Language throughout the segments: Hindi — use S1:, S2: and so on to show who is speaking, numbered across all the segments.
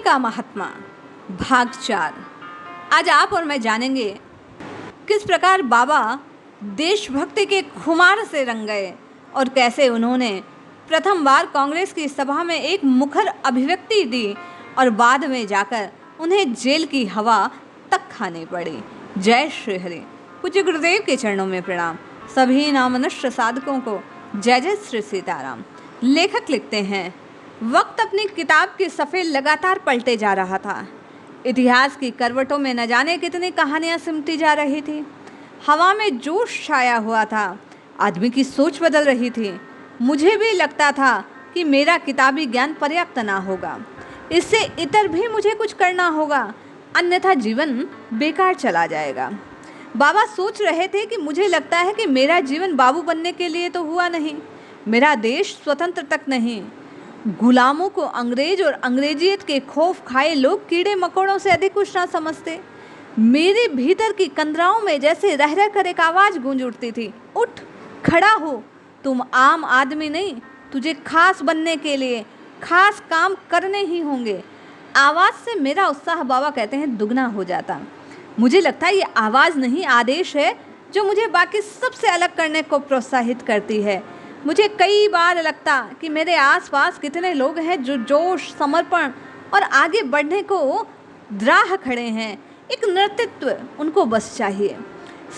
S1: का महात्मा भाग 4। आज आप और मैं जानेंगे किस प्रकार बाबा देशभक्ति के खुमार से रंग गए और कैसे उन्होंने प्रथम बार कांग्रेस की सभा में एक मुखर अभिव्यक्ति दी और बाद में जाकर उन्हें जेल की हवा तक खानी पड़ी। जय श्री हरि। पूज्य गुरुदेव के चरणों में प्रणाम। सभी नामनष्ट साधकों को जय जय श्री सीताराम। लेखक लिखते हैं, वक्त अपनी किताब के सफ़े लगातार पलटे जा रहा था। इतिहास की करवटों में न जाने कितनी कहानियां सिमटी जा रही थी। हवा में जोश छाया हुआ था। आदमी की सोच बदल रही थी। मुझे भी लगता था कि मेरा किताबी ज्ञान पर्याप्त ना होगा, इससे इतर भी मुझे कुछ करना होगा, अन्यथा जीवन बेकार चला जाएगा। बाबा सोच रहे थे कि मुझे लगता है कि मेरा जीवन बाबू बनने के लिए तो हुआ नहीं, मेरा देश स्वतंत्र तक नहीं। गुलामों को अंग्रेज और अंग्रेजियत के खौफ खाए लोग कीड़े मकोड़ों से अधिक कुछ ना समझते। मेरे भीतर की कंदराओं में जैसे रह रह कर एक आवाज़ गूंज उठती थी, उठ खड़ा हो, तुम आम आदमी नहीं, तुझे खास बनने के लिए खास काम करने ही होंगे। आवाज़ से मेरा उत्साह, बाबा कहते हैं, दुगना हो जाता। मुझे लगता है ये आवाज़ नहीं, आदेश है जो मुझे बाकी सबसे अलग करने को प्रोत्साहित करती है। मुझे कई बार लगता कि मेरे आसपास कितने लोग हैं जो जोश, समर्पण और आगे बढ़ने को राह खड़े हैं। एक नेतृत्व उनको बस चाहिए।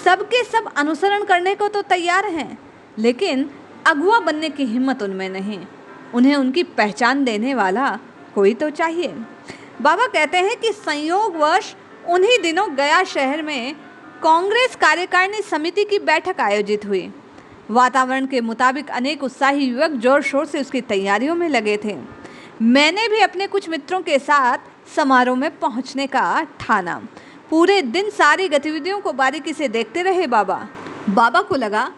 S1: सबके सब अनुसरण करने को तो तैयार हैं, लेकिन अगुआ बनने की हिम्मत उनमें नहीं। उन्हें उनकी पहचान देने वाला कोई तो चाहिए। बाबा कहते हैं कि संयोगवश उन्हीं दिनों गया शहर में कांग्रेस कार्यकारिणी समिति की बैठक आयोजित हुई। वातावरण के मुताबिक अनेक उत्साही युवक जोर शोर से उसकी तैयारियों में लगे थे। मैंने भी अपने कुछ मित्रों के साथ समारोह में पहुंचने का ठाना। पूरे दिन सारी गतिविधियों को बारीकी से देखते रहे बाबा को लगा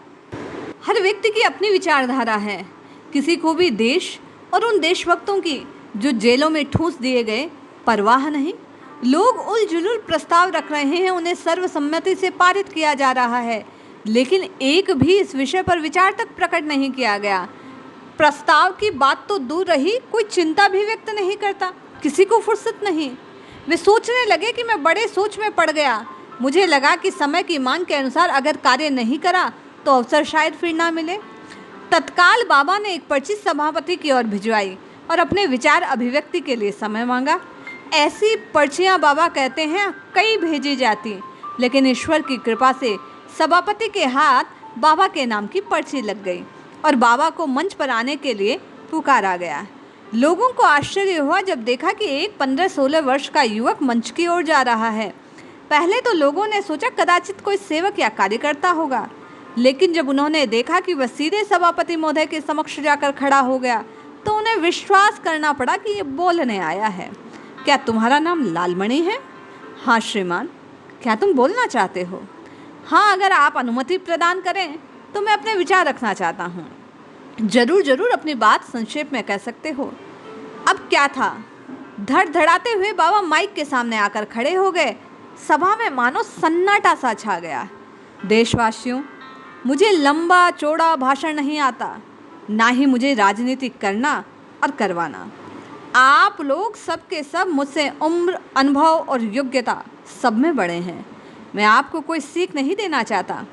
S1: हर व्यक्ति की अपनी विचारधारा है। किसी को भी देश और उन देशभक्तों की जो जेलों में ठूंस दिए गए परवाह नहीं। लोग उलझुल प्रस्ताव रख रहे हैं, उन्हें सर्वसम्मति से पारित किया जा रहा है, लेकिन एक भी इस विषय पर विचार तक प्रकट नहीं किया गया। प्रस्ताव की बात तो दूर रही, कोई चिंता भी व्यक्त नहीं करता। किसी को फुर्सत नहीं। वे सोचने लगे कि मैं बड़े सोच में पड़ गया। मुझे लगा कि समय की मांग के अनुसार अगर कार्य नहीं करा तो अवसर शायद फिर ना मिले। तत्काल बाबा ने एक पर्ची सभापति की ओर भिजवाई और अपने विचार अभिव्यक्ति के लिए समय मांगा। ऐसी पर्चियां, बाबा कहते हैं, कई भेजी जाती, लेकिन ईश्वर की कृपा से सभापति के हाथ बाबा के नाम की पर्ची लग गई और बाबा को मंच पर आने के लिए पुकारा गया। लोगों को आश्चर्य हुआ जब देखा कि एक 15-16 वर्ष का युवक मंच की ओर जा रहा है। पहले तो लोगों ने सोचा कदाचित कोई सेवक या कार्यकर्ता होगा, लेकिन जब उन्होंने देखा कि वह सीधे सभापति महोदय के समक्ष जाकर खड़ा हो गया तो उन्हें विश्वास करना पड़ा कि ये बोलने आया है। क्या तुम्हारा नाम लालमणि है? हाँ श्रीमान। क्या तुम बोलना चाहते हो? हाँ, अगर आप अनुमति प्रदान करें तो मैं अपने विचार रखना चाहता हूँ। जरूर अपनी बात संक्षेप में कह सकते हो। अब क्या था, धड़धड़ाते हुए बाबा माइक के सामने आकर खड़े हो गए। सभा में मानो सन्नाटा सा छा गया। देशवासियों, मुझे लंबा चौड़ा भाषण नहीं आता, ना ही मुझे राजनीति करना और करवाना। आप लोग सब के सब मुझसे उम्र, अनुभव और योग्यता सब में बड़े हैं। मैं आपको कोई सीख नहीं देना चाहता,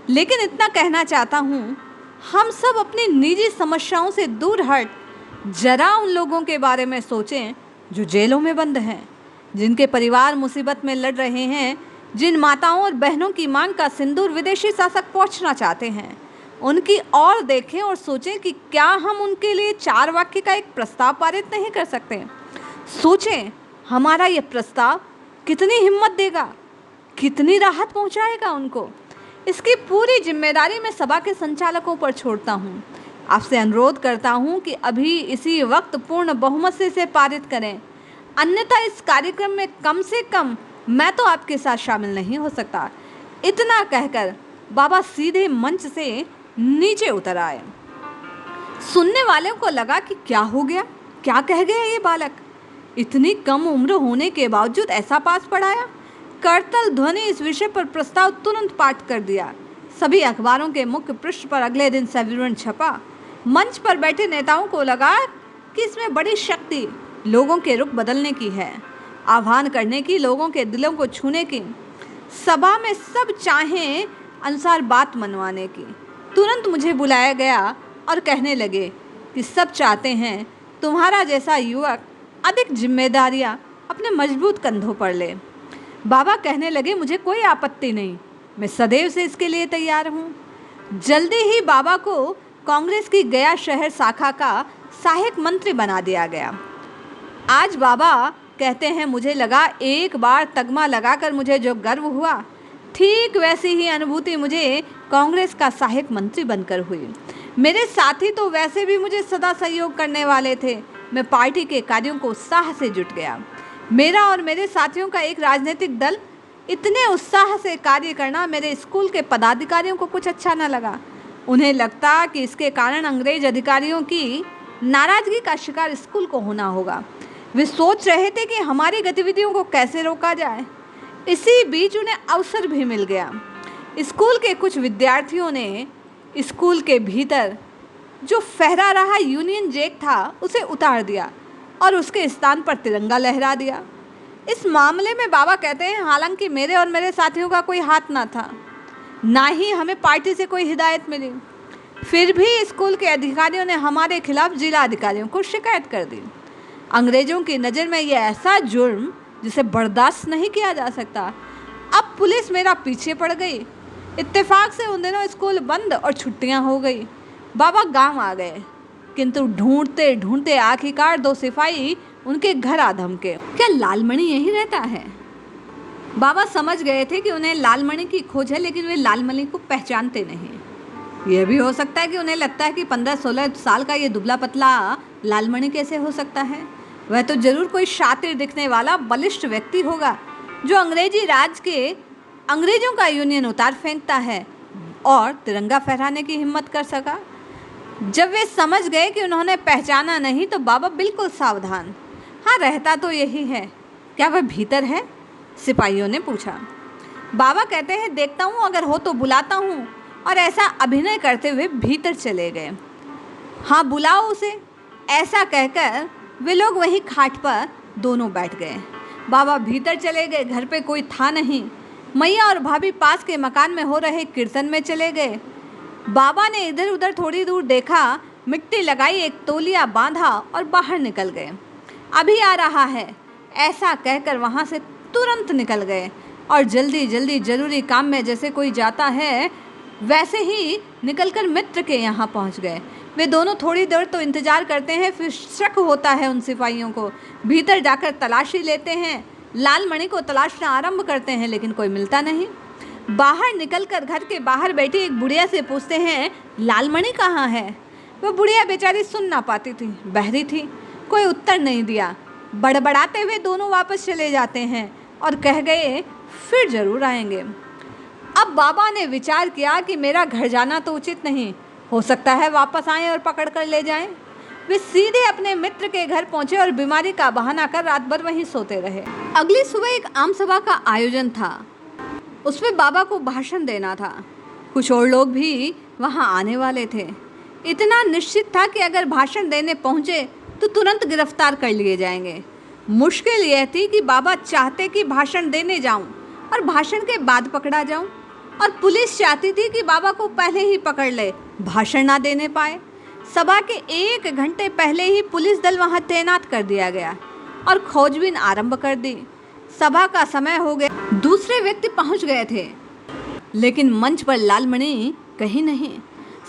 S1: लेकिन इतना कहना चाहता हूँ, हम सब अपनी निजी समस्याओं से दूर हट जरा उन लोगों के बारे में सोचें जो जेलों में बंद हैं, जिनके परिवार मुसीबत में लड़ रहे हैं, जिन माताओं और बहनों की मांग का सिंदूर विदेशी शासक पहुँचना चाहते हैं। उनकी ओर देखें और सोचें कि क्या हम उनके लिए 4 वाक्य का एक प्रस्ताव पारित नहीं कर सकते। सोचें, हमारा यह प्रस्ताव कितनी हिम्मत देगा, कितनी राहत पहुंचाएगा उनको। इसकी पूरी जिम्मेदारी मैं सभा के संचालकों पर छोड़ता हूं। आपसे अनुरोध करता हूं कि अभी इसी वक्त पूर्ण बहुमत से पारित करें, अन्यथा इस कार्यक्रम में कम से कम मैं तो आपके साथ शामिल नहीं हो सकता। इतना कहकर बाबा सीधे मंच से नीचे उतर आए। सुनने वालों को लगा कि क्या हो गया, क्या कह गया ये बालक। इतनी कम उम्र होने के बावजूद ऐसा पास पढ़ाया। करतल ध्वनि इस विषय पर प्रस्ताव तुरंत पाठ कर दिया। सभी अखबारों के मुख्य पृष्ठ पर अगले दिन सविवरण छपा। मंच पर बैठे नेताओं को लगा कि इसमें बड़ी शक्ति लोगों के रुख बदलने की है, आह्वान करने की, लोगों के दिलों को छूने की, सभा में सब चाहें अनुसार बात मनवाने की। तुरंत मुझे बुलाया गया और कहने लगे कि सब चाहते हैं तुम्हारा जैसा युवक अधिक जिम्मेदारियां अपने मजबूत कंधों पर ले। बाबा कहने लगे, मुझे कोई आपत्ति नहीं, मैं सदैव से इसके लिए तैयार हूँ। जल्दी ही बाबा को कांग्रेस की गया शहर शाखा का सहायक मंत्री बना दिया गया। आज बाबा कहते हैं, मुझे लगा एक बार तगमा लगाकर मुझे जो गर्व हुआ, ठीक वैसी ही अनुभूति मुझे कांग्रेस का सहायक मंत्री बनकर हुई। मेरे साथी तो वैसे भी मुझे सदा सहयोग करने वाले थे। मैं पार्टी के कार्यों को उत्साह से जुट गया। मेरा और मेरे साथियों का एक राजनीतिक दल इतने उत्साह से कार्य करना मेरे स्कूल के पदाधिकारियों को कुछ अच्छा न लगा। उन्हें लगता कि इसके कारण अंग्रेज अधिकारियों की नाराजगी का शिकार स्कूल को होना होगा। वे सोच रहे थे कि हमारी गतिविधियों को कैसे रोका जाए। इसी बीच उन्हें अवसर भी मिल गया। स्कूल के कुछ विद्यार्थियों ने स्कूल के भीतर जो फहरा रहा यूनियन जैक था उसे उतार दिया और उसके स्थान पर तिरंगा लहरा दिया। इस मामले में बाबा कहते हैं, हालांकि मेरे और मेरे साथियों का कोई हाथ ना था, ना ही हमें पार्टी से कोई हिदायत मिली, फिर भी स्कूल के अधिकारियों ने हमारे खिलाफ जिला अधिकारियों को शिकायत कर दी। अंग्रेजों की नज़र में यह ऐसा जुर्म जिसे बर्दाश्त नहीं किया जा सकता। अब पुलिस मेरा पीछे पड़ गई। इत्तेफाक से उन दिनों स्कूल बंद और छुट्टियां हो गई। बाबा गांव आ गए, किंतु ढूंढते ढूंढते आखिरकार 2 सिपाही उनके घर आ धमके। क्या लालमणि यहीं रहता है? बाबा समझ गए थे कि उन्हें लालमणि की खोज है, लेकिन वे लालमणि को पहचानते नहीं। यह भी हो सकता है कि उन्हें लगता है कि 15-16 साल का ये दुबला पतला लालमणि कैसे हो सकता है। वह तो जरूर कोई शातिर दिखने वाला बलिष्ठ व्यक्ति होगा जो अंग्रेजी राज के अंग्रेजों का यूनियन उतार फेंकता है और तिरंगा फहराने की हिम्मत कर सका। जब वे समझ गए कि उन्होंने पहचाना नहीं तो बाबा बिल्कुल सावधान। हाँ, रहता तो यही है। क्या वह भीतर है? सिपाहियों ने पूछा। बाबा कहते हैं, देखता हूँ, अगर हो तो बुलाता हूँ। और ऐसा अभिनय करते हुए भीतर चले गए। हाँ, बुलाओ उसे, ऐसा कहकर वे लोग वहीं खाट पर दोनों बैठ गए। बाबा भीतर चले गए। घर पे कोई था नहीं। मैया और भाभी पास के मकान में हो रहे कीर्तन में चले गए। बाबा ने इधर उधर थोड़ी दूर देखा, मिट्टी लगाई, एक तौलिया बांधा और बाहर निकल गए। अभी आ रहा है, ऐसा कहकर वहाँ से तुरंत निकल गए और जल्दी जल्दी जरूरी काम में जैसे कोई जाता है वैसे ही निकलकर मित्र के यहाँ पहुँच गए। वे दोनों थोड़ी देर तो इंतजार करते हैं, फिर शक होता है उन सिपाहियों को। भीतर जाकर तलाशी लेते हैं, लालमणि को तलाशना आरंभ करते हैं, लेकिन कोई मिलता नहीं। बाहर निकलकर घर के बाहर बैठी एक बुढ़िया से पूछते हैं, लालमणि कहाँ है? वह बुढ़िया बेचारी सुन ना पाती थी, बहरी थी, कोई उत्तर नहीं दिया। बड़बड़ाते हुए दोनों वापस चले जाते हैं और कह गए, फिर जरूर आएंगे। अब बाबा ने विचार किया कि मेरा घर जाना तो उचित नहीं, हो सकता है वापस आएं और पकड़ कर ले जाएं। वे सीधे अपने मित्र के घर पहुंचे और बीमारी का बहाना कर रात भर वहीं सोते रहे। अगली सुबह एक आम सभा का आयोजन था। उसमें बाबा को भाषण देना था। कुछ और लोग भी वहां आने वाले थे। इतना निश्चित था कि अगर भाषण देने पहुंचे तो तुरंत गिरफ्तार कर लिए जाएंगे। मुश्किल यह थी कि बाबा चाहते कि भाषण देने जाऊं और भाषण के बाद पकड़ा जाऊं, और पुलिस चाहती थी कि बाबा को पहले ही पकड़ ले, भाषण ना देने पाए। सभा के 1 घंटे पहले ही पुलिस दल वहां तैनात कर दिया गया और खोजबीन आरंभ कर दी। सभा का समय हो गया। दूसरे व्यक्ति पहुंच गए थे, लेकिन मंच पर लालमणि कहीं नहीं।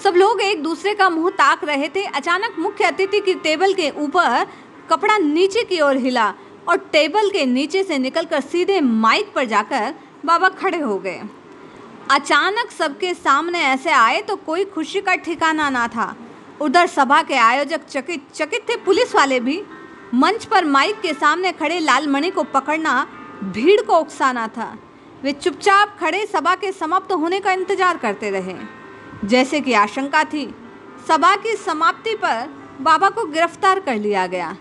S1: सब लोग एक दूसरे का मुंह ताक रहे थे। अचानक मुख्य अतिथि की टेबल के ऊपर कपड़ा नीचे की ओर हिला और टेबल के नीचे से निकलकर सीधे माइक पर जाकर बाबा खड़े हो गए। अचानक सबके सामने ऐसे आए तो कोई खुशी का ठिकाना ना था। उधर सभा के आयोजक चकित थे, पुलिस वाले भी। मंच पर माइक के सामने खड़े लालमणि को पकड़ना भीड़ को उकसाना था। वे चुपचाप खड़े सभा के समाप्त होने का इंतजार करते रहे। जैसे कि आशंका थी, सभा की समाप्ति पर बाबा को गिरफ्तार कर लिया गया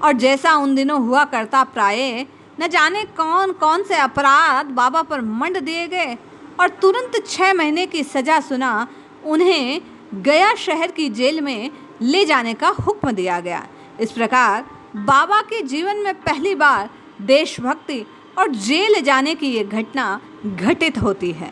S1: और जैसा उन दिनों हुआ करता, प्राय न जाने कौन कौन से अपराध बाबा पर मंड दिए गए और तुरंत 6 महीने की सजा सुना उन्हें गया शहर की जेल में ले जाने का हुक्म दिया गया। इस प्रकार बाबा के जीवन में पहली बार देशभक्ति और जेल जाने की ये घटना घटित होती है।